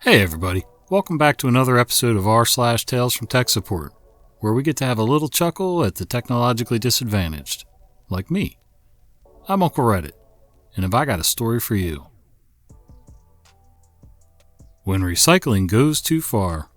Hey everybody, welcome back to another episode of r/Tales from Tech Support, where we get to have a little chuckle at the technologically disadvantaged, like me. I'm Uncle Reddit, and have I got a story for you. When recycling goes too far.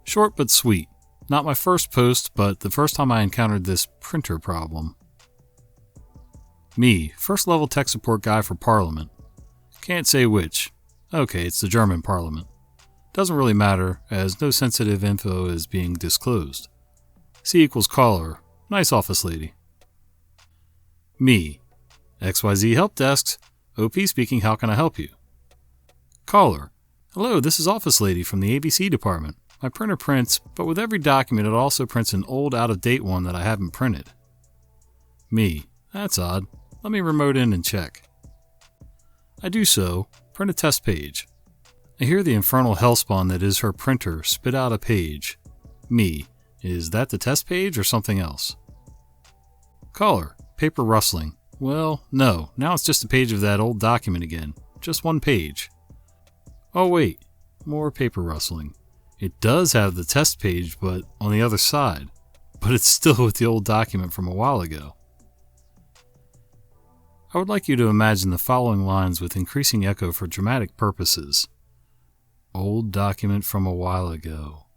Short but sweet. Not my first post, but the first time I encountered this printer problem. Me, first level tech support guy for Parliament. Can't say which. Okay, it's the German Parliament. Doesn't really matter, as no sensitive info is being disclosed. C equals caller. Nice office lady. Me. XYZ Help Desks. OP speaking, how can I help you? Caller. Hello, this is office lady from the ABC department. My printer prints, but with every document it also prints an old out-of-date one that I haven't printed. Me. That's odd. Let me remote in and check. I do so. Print a test page. I hear the infernal hellspawn that is her printer spit out a page. Me. Is that the test page or something else? Caller. Paper rustling. Well, no. Now it's just a page of that old document again. Just one page. Oh wait. More paper rustling. It does have the test page, but on the other side. But it's still with the old document from a while ago. I would like you to imagine the following lines with increasing echo for dramatic purposes. Old document from a while ago.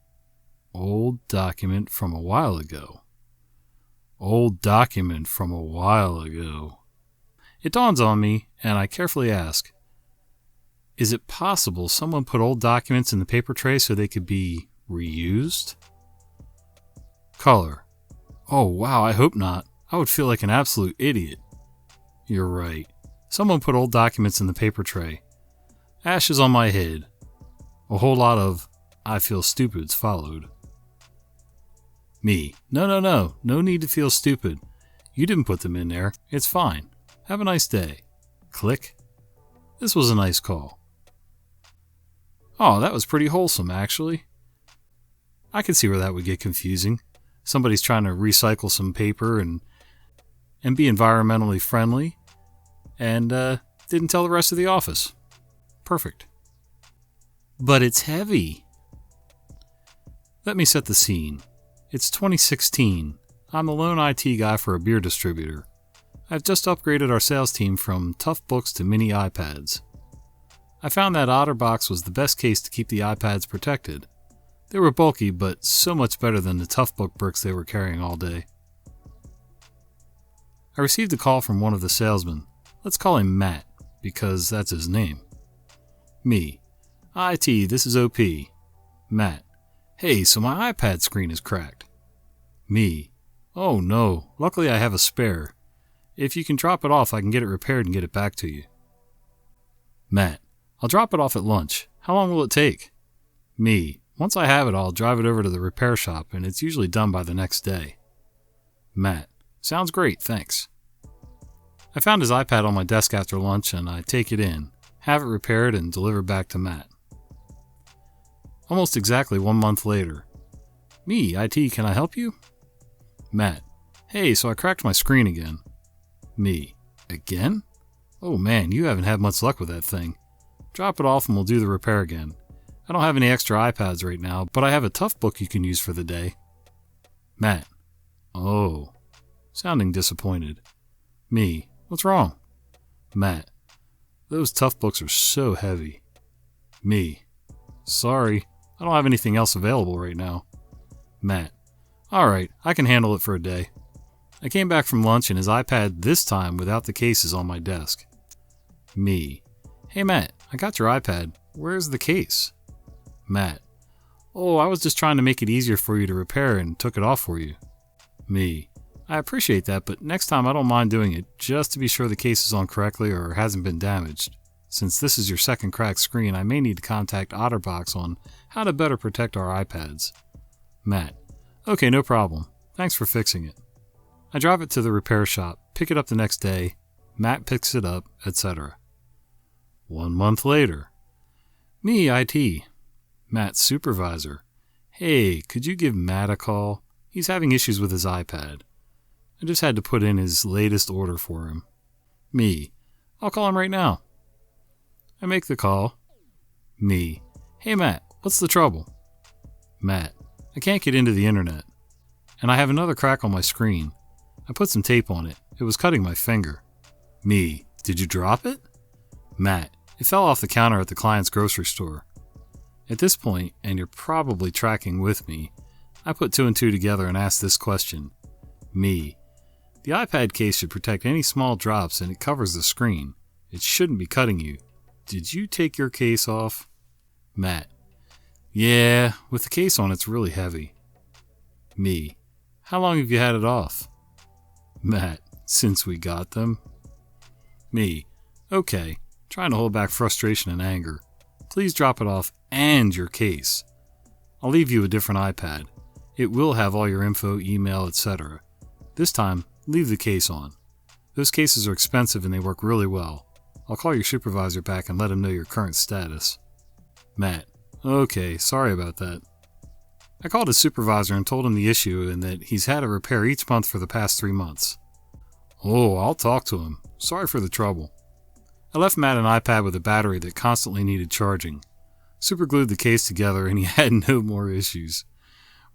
Old document from a while ago. Old document from a while ago. It dawns on me, and I carefully ask, is it possible someone put old documents in the paper tray so they could be reused? Caller. Oh wow, I hope not. I would feel like an absolute idiot. You're right. Someone put old documents in the paper tray. Ashes on my head. A whole lot of I feel stupids followed. Me. No. No need to feel stupid. You didn't put them in there. It's fine. Have a nice day. Click. This was a nice call. Oh, that was pretty wholesome, actually. I could see where that would get confusing. Somebody's trying to recycle some paper and be environmentally friendly, and didn't tell the rest of the office. Perfect. But it's heavy. Let me set the scene. It's 2016. I'm the lone IT guy for a beer distributor. I've just upgraded our sales team from tough books to mini iPads. I found that OtterBox was the best case to keep the iPads protected. They were bulky, but so much better than the tough book bricks they were carrying all day. I received a call from one of the salesmen. Let's call him Matt, because that's his name. Me. IT, this is OP. Matt. Hey, so my iPad screen is cracked. Me. Oh no, luckily I have a spare. If you can drop it off, I can get it repaired and get it back to you. Matt. I'll drop it off at lunch. How long will it take? Me. Once I have it, I'll drive it over to the repair shop, and it's usually done by the next day. Matt. Sounds great, thanks. I found his iPad on my desk after lunch and I take it in, have it repaired and delivered back to Matt. Almost exactly 1 month later. Me, IT, can I help you? Matt. Hey, so I cracked my screen again. Me. Again? Oh man, you haven't had much luck with that thing. Drop it off and we'll do the repair again. I don't have any extra iPads right now, but I have a tough book you can use for the day. Matt. Oh. Sounding disappointed. Me. What's wrong? Matt. Those tough books are so heavy. Me. Sorry. I don't have anything else available right now. Matt. Alright, I can handle it for a day. I came back from lunch and his iPad this time without the cases on my desk. Me. Hey Matt, I got your iPad. Where's the case? Matt. Oh, I was just trying to make it easier for you to repair and took it off for you. Me. I appreciate that, but next time I don't mind doing it just to be sure the case is on correctly or hasn't been damaged. Since this is your second cracked screen, I may need to contact OtterBox on how to better protect our iPads. Matt. Okay, no problem. Thanks for fixing it. I drive it to the repair shop, pick it up the next day, Matt picks it up, etc. 1 month later. Me, IT. Matt's supervisor. Hey, could you give Matt a call? He's having issues with his iPad. I just had to put in his latest order for him. Me. I'll call him right now. I make the call. Me. Hey Matt, what's the trouble? Matt. I can't get into the internet. And I have another crack on my screen. I put some tape on it. It was cutting my finger. Me. Did you drop it? Matt. It fell off the counter at the client's grocery store. At this point, and you're probably tracking with me, I put two and two together and asked this question. Me. The iPad case should protect any small drops and it covers the screen. It shouldn't be cutting you. Did you take your case off? Matt. Yeah, with the case on it's really heavy. Me. How long have you had it off? Matt. Since we got them. Me. Okay. Trying to hold back frustration and anger. Please drop it off and your case. I'll leave you a different iPad. It will have all your info, email, etc. This time, leave the case on. Those cases are expensive and they work really well. I'll call your supervisor back and let him know your current status. Matt. Okay, sorry about that. I called his supervisor and told him the issue and that he's had a repair each month for the past 3 months. Oh, I'll talk to him. Sorry for the trouble. I left Matt an iPad with a battery that constantly needed charging. Superglued the case together and he had no more issues.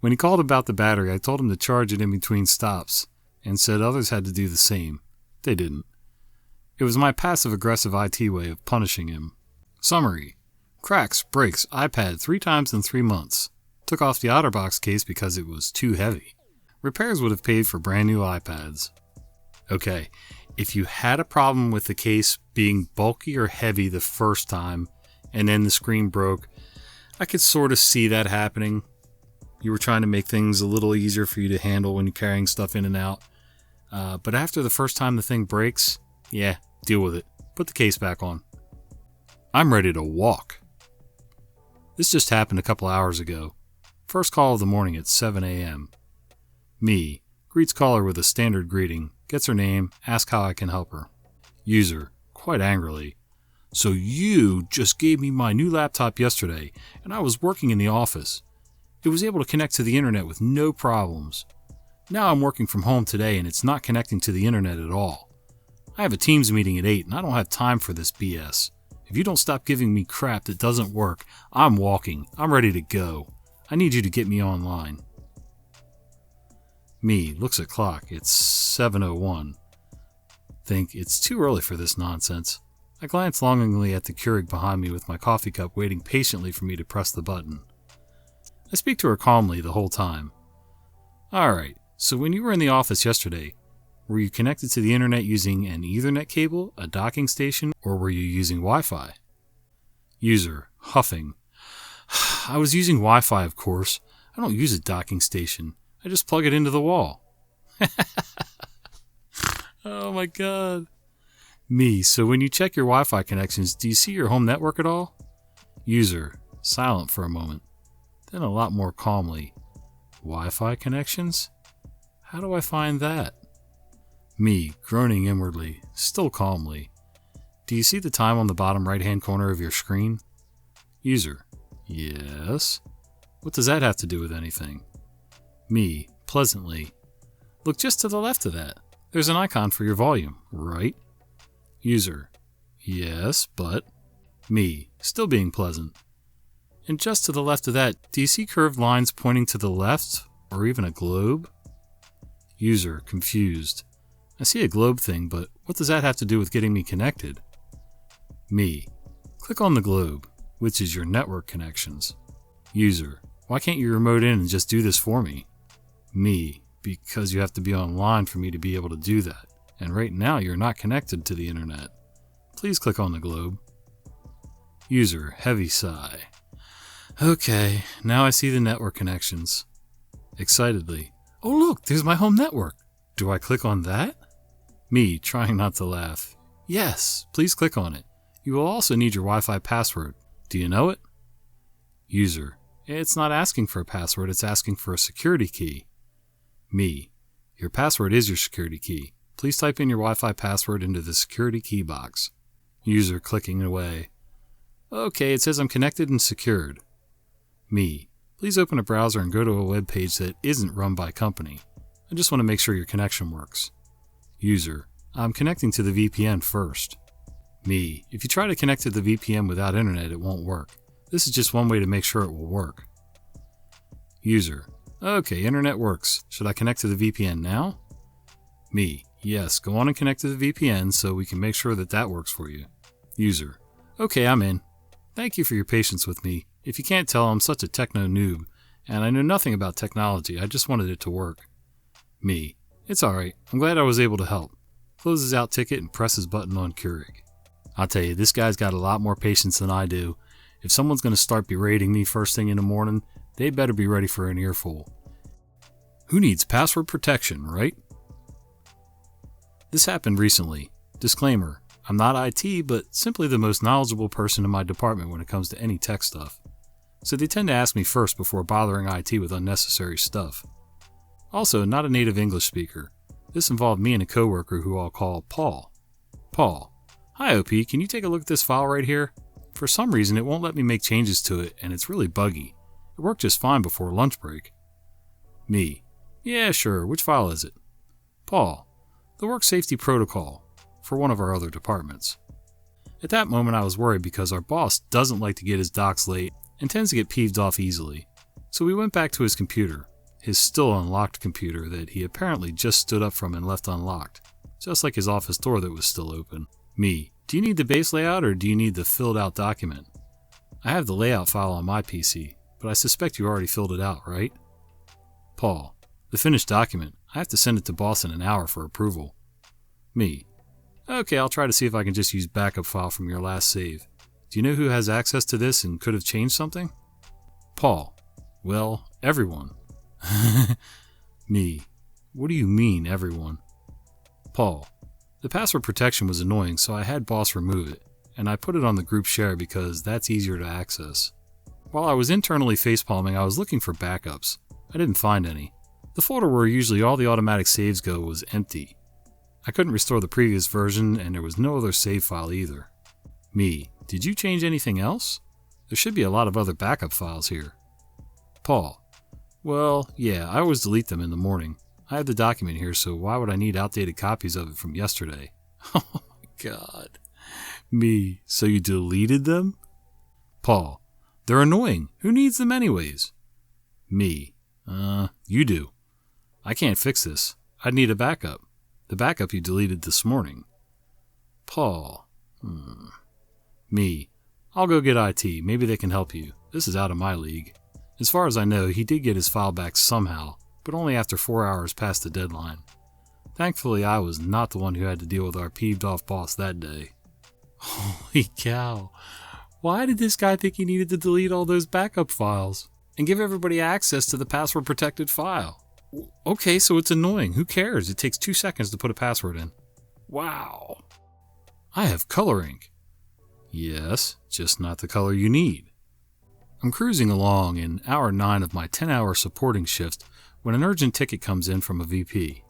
When he called about the battery, I told him to charge it in between stops and said others had to do the same. They didn't. It was my passive-aggressive IT way of punishing him. Summary. Cracks, breaks, iPad 3 times in 3 months. Took off the OtterBox case because it was too heavy. Repairs would have paid for brand new iPads. Okay, if you had a problem with the case being bulky or heavy the first time and then the screen broke, I could sort of see that happening. You were trying to make things a little easier for you to handle when you're carrying stuff in and out. But after the first time the thing breaks, yeah, deal with it. Put the case back on. I'm ready to walk. This just happened a couple hours ago. First call of the morning at 7 a.m. Me. Greets caller with a standard greeting. Gets her name. Asks how I can help her. User. Quite angrily. So you just gave me my new laptop yesterday, and I was working in the office. It was able to connect to the internet with no problems. Now I'm working from home today, and it's not connecting to the internet at all. I have a Teams meeting at 8, and I don't have time for this BS. If you don't stop giving me crap that doesn't work, I'm walking. I'm ready to go. I need you to get me online. Me. Looks at clock. It's 7:01. Think it's too early for this nonsense. I glance longingly at the Keurig behind me with my coffee cup waiting patiently for me to press the button. I speak to her calmly the whole time. Alright, so when you were in the office yesterday, were you connected to the internet using an Ethernet cable, a docking station, or were you using Wi-Fi? User, huffing. I was using Wi-Fi, of course. I don't use a docking station. I just plug it into the wall. Oh my god. Me, so when you check your Wi-Fi connections, do you see your home network at all? User, silent for a moment. Then a lot more calmly. Wi-Fi connections? How do I find that? Me, groaning inwardly, still calmly. Do you see the time on the bottom right-hand corner of your screen? User, yes. What does that have to do with anything? Me, pleasantly. Look just to the left of that. There's an icon for your volume, right? User, yes, but... Me, still being pleasant. And just to the left of that, do you see curved lines pointing to the left, or even a globe? User, confused. I see a globe thing, but what does that have to do with getting me connected? Me, click on the globe, which is your network connections. User, why can't you remote in and just do this for me? Me, because you have to be online for me to be able to do that, and right now you're not connected to the internet. Please click on the globe. User, heavy sigh. Okay, now I see the network connections. Excitedly, oh look, there's my home network. Do I click on that? Me, trying not to laugh. Yes, please click on it. You will also need your Wi-Fi password. Do you know it? User, it's not asking for a password, it's asking for a security key. Me, your password is your security key. Please type in your Wi-Fi password into the security key box. User, clicking away. Okay, it says I'm connected and secured. Me, please open a browser and go to a web page that isn't run by company. I just want to make sure your connection works. User, I'm connecting to the VPN first. Me, if you try to connect to the VPN without internet, it won't work. This is just one way to make sure it will work. User. Okay, internet works. Should I connect to the VPN now? Me. Yes, go on and connect to the VPN so we can make sure that works for you. User. Okay, I'm in. Thank you for your patience with me. If you can't tell, I'm such a techno noob, and I know nothing about technology. I just wanted it to work. Me. It's alright. I'm glad I was able to help. Closes out ticket and presses button on Keurig. I'll tell you, this guy's got a lot more patience than I do. If someone's going to start berating me first thing in the morning, they better be ready for an earful. Who needs password protection, right? This happened recently. Disclaimer, I'm not IT, but simply the most knowledgeable person in my department when it comes to any tech stuff. So they tend to ask me first before bothering IT with unnecessary stuff. Also, not a native English speaker. This involved me and a coworker who I'll call Paul. Paul. Hi OP, can you take a look at this file right here? For some reason it won't let me make changes to it and it's really buggy. It worked just fine before lunch break. Me. Yeah, sure, which file is it? Paul. The work safety protocol for one of our other departments. At that moment I was worried because our boss doesn't like to get his docs late and tends to get peeved off easily. So we went back to his computer, his still unlocked computer that he apparently just stood up from and left unlocked, just like his office door that was still open. Me. Do you need the base layout or do you need the filled out document? I have the layout file on my PC, but I suspect you already filled it out, right? Paul. The finished document. I have to send it to boss in an hour for approval. Me. Okay, I'll try to see if I can just use backup file from your last save. Do you know who has access to this and could have changed something? Paul. Well, everyone. Me. What do you mean, everyone? Paul. The password protection was annoying, so I had boss remove it, and I put it on the group share because that's easier to access. While I was internally facepalming, I was looking for backups. I didn't find any. The folder where usually all the automatic saves go was empty. I couldn't restore the previous version, and there was no other save file either. Me. Did you change anything else? There should be a lot of other backup files here. Paul. Well, yeah, I always delete them in the morning. I have the document here, so why would I need outdated copies of it from yesterday? Oh my god. Me. So you deleted them? Paul. They're annoying. Who needs them anyways? Me. You do. I can't fix this. I'd need a backup. The backup you deleted this morning. Paul. Me. I'll go get IT. Maybe they can help you. This is out of my league. As far as I know, he did get his file back somehow, but only after 4 hours past the deadline. Thankfully, I was not the one who had to deal with our peeved off boss that day. Holy cow. Why did this guy think he needed to delete all those backup files and give everybody access to the password protected file? Okay, so it's annoying. Who cares? It takes 2 seconds to put a password in. Wow. I have color ink. Yes, just not the color you need. I'm cruising along in hour 9 of my 10-hour supporting shift when an urgent ticket comes in from a VP.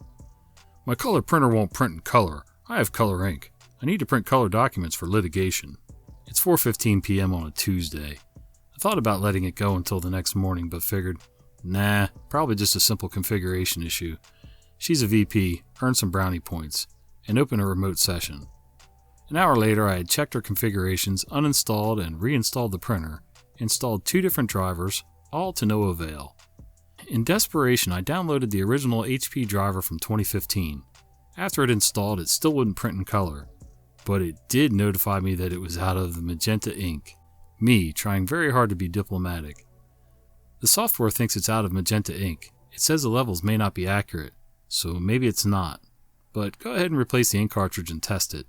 My color printer won't print in color. I have color ink. I need to print color documents for litigation. It's 4:15 p.m. on a Tuesday. I thought about letting it go until the next morning, but figured, nah, probably just a simple configuration issue. She's a VP, earn some brownie points, and open a remote session. An hour later, I had checked her configurations, uninstalled and reinstalled the printer, installed 2 different drivers, all to no avail. In desperation, I downloaded the original HP driver from 2015. After it installed, it still wouldn't print in color, but it did notify me that it was out of the magenta ink. Me, trying very hard to be diplomatic. The software thinks it's out of magenta ink. It says the levels may not be accurate, so maybe it's not. But go ahead and replace the ink cartridge and test it.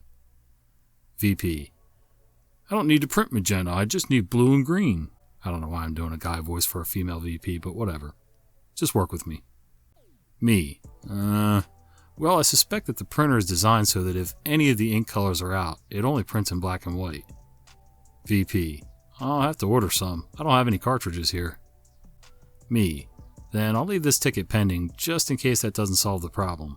VP. I don't need to print magenta, I just need blue and green. I don't know why I'm doing a guy voice for a female VP, but whatever. Just work with me. Me. Well, I suspect that the printer is designed so that if any of the ink colors are out, it only prints in black and white. VP. I'll have to order some. I don't have any cartridges here. Me. Then I'll leave this ticket pending, just in case that doesn't solve the problem.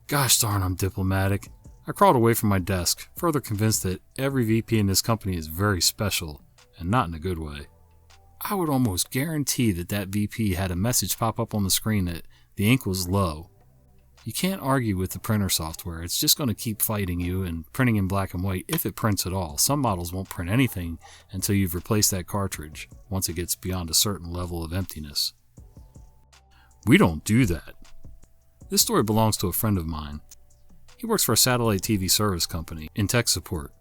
Gosh darn, I'm diplomatic. I crawled away from my desk, further convinced that every VP in this company is very special, and not in a good way. I would almost guarantee that VP had a message pop up on the screen that the ink was low. You can't argue with the printer software. It's just going to keep fighting you and printing in black and white if it prints at all. Some models won't print anything until you've replaced that cartridge, once it gets beyond a certain level of emptiness. We don't do that. This story belongs to a friend of mine. He works for a satellite TV service company in tech support.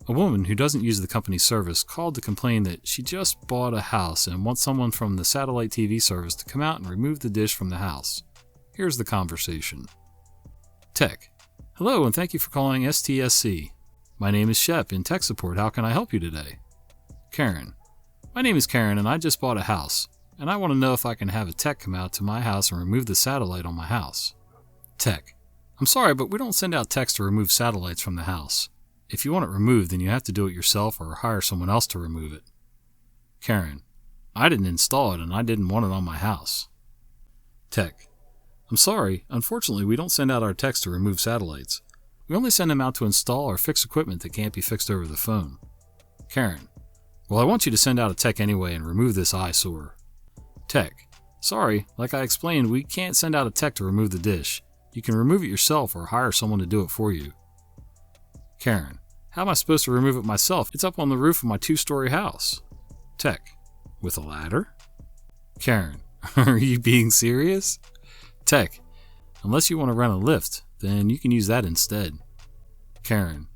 A woman who doesn't use the company's service called to complain that she just bought a house and wants someone from the satellite TV service to come out and remove the dish from the house. Here's the conversation. Tech. Hello, and thank you for calling STSC. My name is Shep in tech support. How can I help you today? Karen. My name is Karen, and I just bought a house, and I want to know if I can have a tech come out to my house and remove the satellite on my house. Tech. I'm sorry, but we don't send out techs to remove satellites from the house. If you want it removed, then you have to do it yourself or hire someone else to remove it. Karen. I didn't install it, and I didn't want it on my house. Tech. I'm sorry, unfortunately we don't send out our techs to remove satellites. We only send them out to install or fix equipment that can't be fixed over the phone. Karen. Well, I want you to send out a tech anyway and remove this eyesore. Tech. Sorry, like I explained, we can't send out a tech to remove the dish. You can remove it yourself or hire someone to do it for you. Karen. How am I supposed to remove it myself? It's up on the roof of my 2-story house. Tech. With a ladder? Karen. Are you being serious? Tech. Unless you want to rent a lift, then you can use that instead. Karen.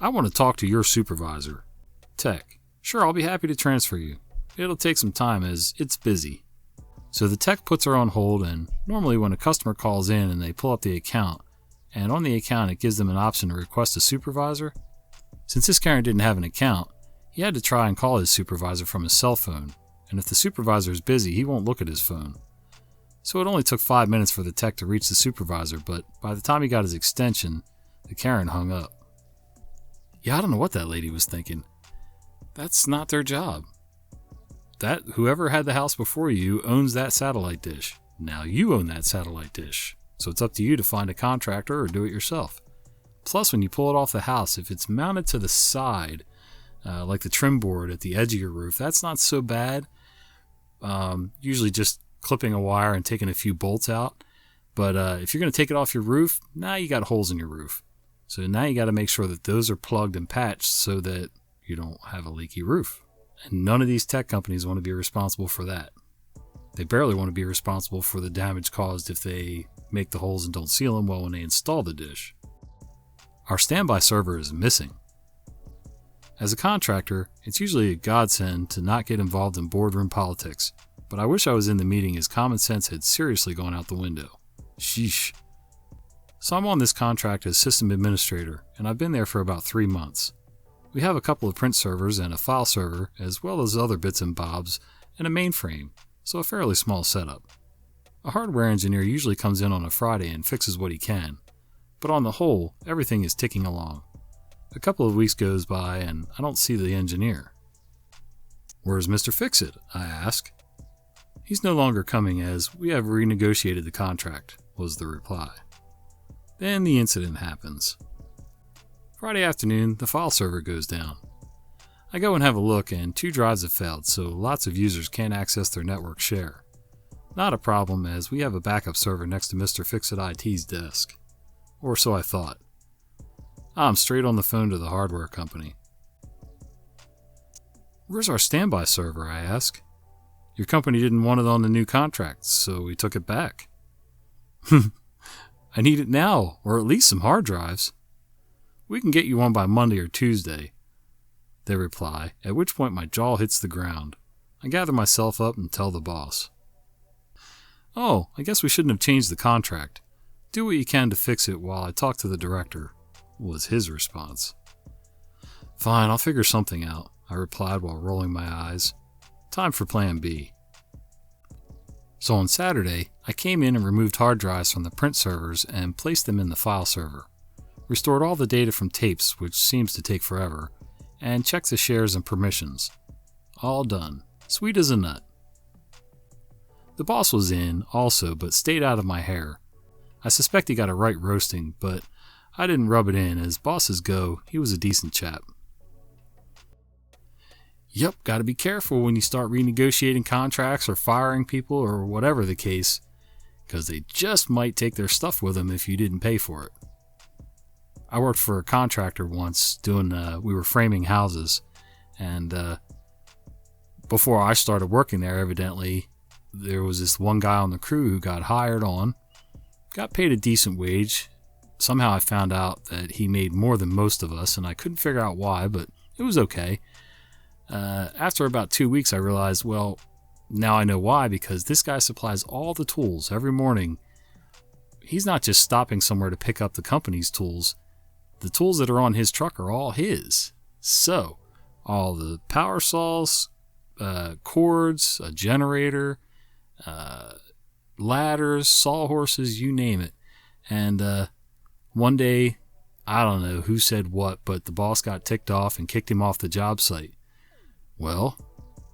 I want to talk to your supervisor. Tech. Sure, I'll be happy to transfer you. It'll take some time as it's busy. So the tech puts her on hold, and normally when a customer calls in and they pull up the account, and on the account it gives them an option to request a supervisor. Since this Karen didn't have an account, he had to try and call his supervisor from his cell phone, and if the supervisor is busy, he won't look at his phone. So it only took 5 minutes for the tech to reach the supervisor, but by the time he got his extension, the Karen hung up. Yeah, I don't know what that lady was thinking. That's not their job. That whoever had the house before you owns that satellite dish. Now you own that satellite dish. So it's up to you to find a contractor or do it yourself. Plus, when you pull it off the house, if it's mounted to the side, like the trim board at the edge of your roof, that's not so bad. Usually just clipping a wire and taking a few bolts out. But if you're going to take it off your roof, now you got holes in your roof. So now you got to make sure that those are plugged and patched so that you don't have a leaky roof. And none of these tech companies want to be responsible for that. They barely want to be responsible for the damage caused if they make the holes and don't seal them well when they install the dish. Our standby server is missing. As a contractor, it's usually a godsend to not get involved in boardroom politics, but I wish I was in the meeting as common sense had seriously gone out the window. Sheesh. So I'm on this contract as system administrator, and I've been there for about 3 months. We have a couple of print servers and a file server, as well as other bits and bobs, and a mainframe, so a fairly small setup. A hardware engineer usually comes in on a Friday and fixes what he can, but on the whole, everything is ticking along. A couple of weeks goes by and I don't see the engineer. Where's Mr. Fix-It? I ask. He's no longer coming as we have renegotiated the contract, was the reply. Then the incident happens. Friday afternoon, the file server goes down. I go and have a look and 2 drives have failed, so lots of users can't access their network share. Not a problem as we have a backup server next to Mr. Fix-It IT's desk. Or so I thought. I'm straight on the phone to the hardware company. Where's our standby server, I ask. Your company didn't want it on the new contract, so we took it back. I need it now, or at least some hard drives. We can get you one by Monday or Tuesday, they reply, at which point my jaw hits the ground. I gather myself up and tell the boss. Oh, I guess we shouldn't have changed the contract. Do what you can to fix it while I talk to the director, was his response. Fine, I'll figure something out, I replied while rolling my eyes. Time for plan B. So on Saturday, I came in and removed hard drives from the print servers and placed them in the file server, restored all the data from tapes, which seems to take forever, and checked the shares and permissions. All done. Sweet as a nut. The boss was in, also, but stayed out of my hair. I suspect he got a right roasting, but I didn't rub it in. As bosses go, he was a decent chap. Yep, gotta be careful when you start renegotiating contracts or firing people or whatever the case. because they just might take their stuff with them if you didn't pay for it. I worked for a contractor once we were framing houses, and before I started working there, evidently, there was this one guy on the crew who got hired on, got paid a decent wage. Somehow I found out that he made more than most of us, and I couldn't figure out why, but it was okay. After about 2 weeks, I realized, well, now I know why, because this guy supplies all the tools every morning. He's not just stopping somewhere to pick up the company's tools. The tools that are on his truck are all his. So, all the power saws, cords, a generator, ladders, sawhorses, you name it. And one day, I don't know who said what, but the boss got ticked off and kicked him off the job site. Well,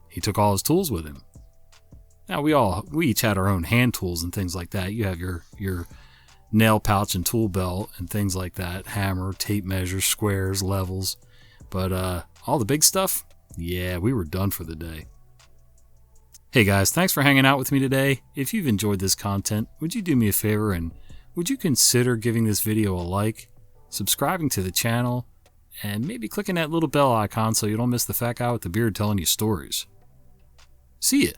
he took all his tools with him. Now we each had our own hand tools and things like that. You have your nail pouch and tool belt and things like that, hammer, tape measure, squares, levels. But all the big stuff, yeah, we were done for the day. Hey guys, thanks for hanging out with me today. If you've enjoyed this content, would you do me a favor and would you consider giving this video a like, subscribing to the channel, and maybe clicking that little bell icon so you don't miss the fat guy with the beard telling you stories. See ya!